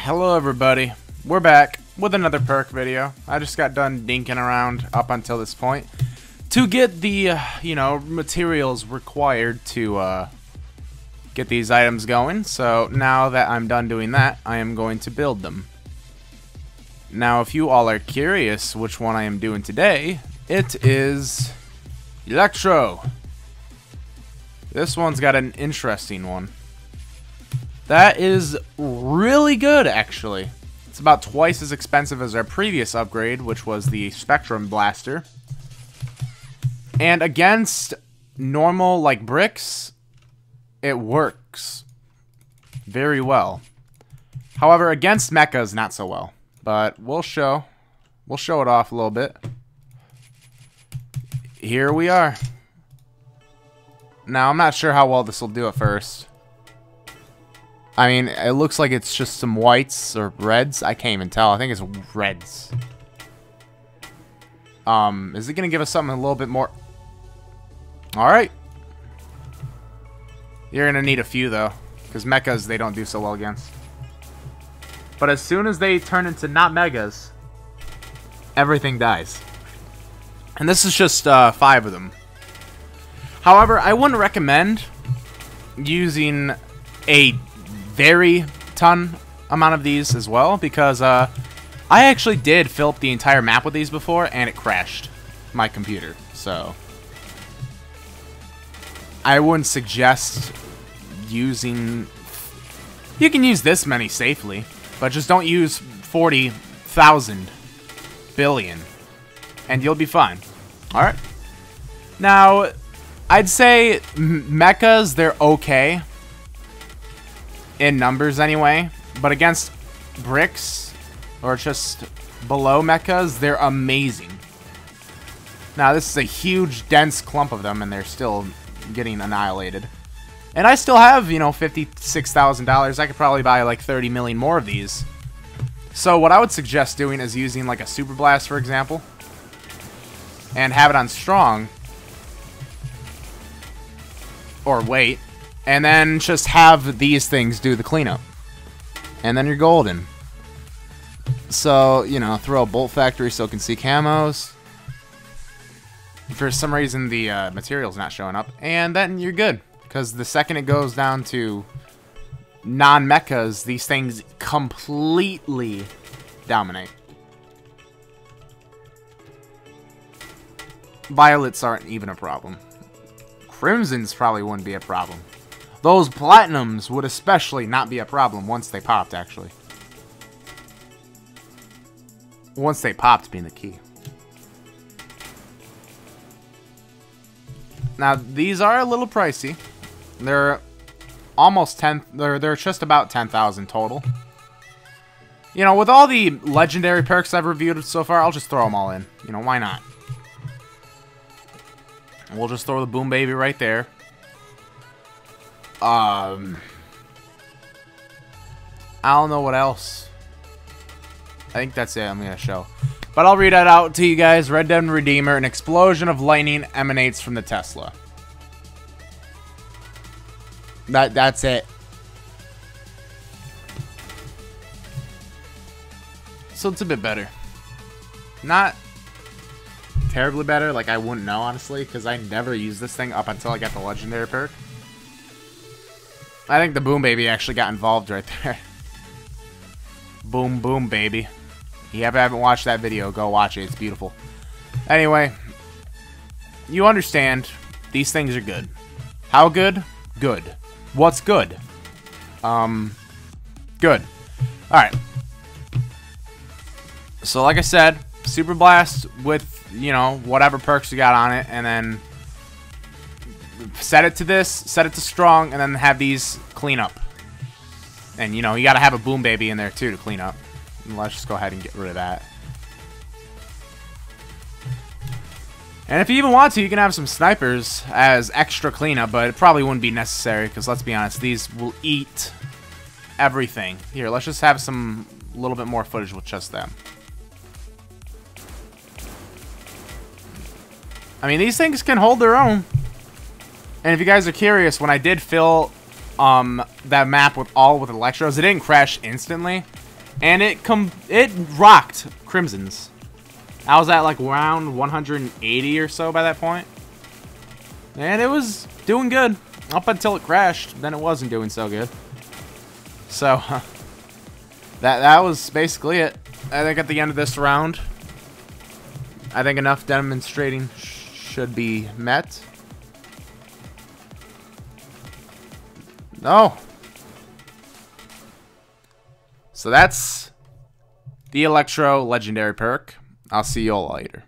Hello everybody, we're back with another perk video. I just got done dinking around up until this point to get the, materials required to get these items going. So now that I'm done doing that, I am going to build them. Now if you all are curious which one I am doing today, it is Electro. This one's got an interesting one. That is really good, actually. It's about twice as expensive as our previous upgrade, which was the Spectrum Blaster. And against normal, like, bricks, it works very well. However, against mechas, not so well. But we'll show it off a little bit. Here we are. Now, I'm not sure how well this will do at first. I mean, it looks like it's just some whites or reds. I can't even tell. I think it's reds. Is it going to give us something a little bit more? Alright. You're going to need a few, though. Because mechas, they don't do so well against. But as soon as they turn into not megas, everything dies. And this is just 5 of them. However, I wouldn't recommend using a very ton amount of these as well, because I actually did fill up the entire map with these before and it crashed my computer. So I wouldn't suggest using. You can use this many safely, but just don't use 40,000 billion and you'll be fine. Alright, now I'd say mechas, they're okay in numbers anyway, but against bricks or just below mechas, they're amazing. Now this is a huge dense clump of them and they're still getting annihilated. And I still have, $56,000. I could probably buy like 30 million more of these. So what I would suggest doing is using like a Super Blast, for example, and have it on strong, or wait, and then just have these things do the cleanup. And then you're golden. So, throw a Bolt Factory so it can see camos. For some reason, the material's not showing up. And then you're good. Because the second it goes down to non-mechas, these things completely dominate. Violets aren't even a problem. Crimsons probably wouldn't be a problem. Those platinums would especially not be a problem once they popped, actually. Once they popped being the key. Now, these are a little pricey. They're almost 10, they're just about 10,000 total. With all the legendary perks I've reviewed so far, I'll just throw them all in. Why not? We'll just throw the Boom Baby right there. I don't know what else. I think that's it I'm going to show. But I'll read that out to you guys. Red Dead Redeemer, an explosion of lightning emanates from the Tesla. That's it. So it's a bit better. Not terribly better. Like, I wouldn't know, honestly, because I never used this thing up until I got the legendary perk. I think the Boom Baby actually got involved right there. Boom, boom, baby. If you haven't watched that video, go watch it. It's beautiful. Anyway, you understand. These things are good. How good? Good. What's good? Good. Alright. So, like I said, Super Blast with, whatever perks you got on it, and then set it to this, set it to strong, and then have these clean up. And, you gotta have a Boom Baby in there, too, to clean up. And let's just go ahead and get rid of that. And if you even want to, you can have some snipers as extra cleanup, but it probably wouldn't be necessary, because let's be honest, these will eat everything. Here, let's just have some little bit more footage with just them. I mean, these things can hold their own. And if you guys are curious, when I did fill that map with Electros, it didn't crash instantly. and it rocked Crimson's. I was at like round 180 or so by that point, and it was doing good up until it crashed. Then it wasn't doing so good. So that was basically it. I think at the end of this round, I think enough demonstrating should be met. No. So that's the Electro Legendary perk. I'll see you all later.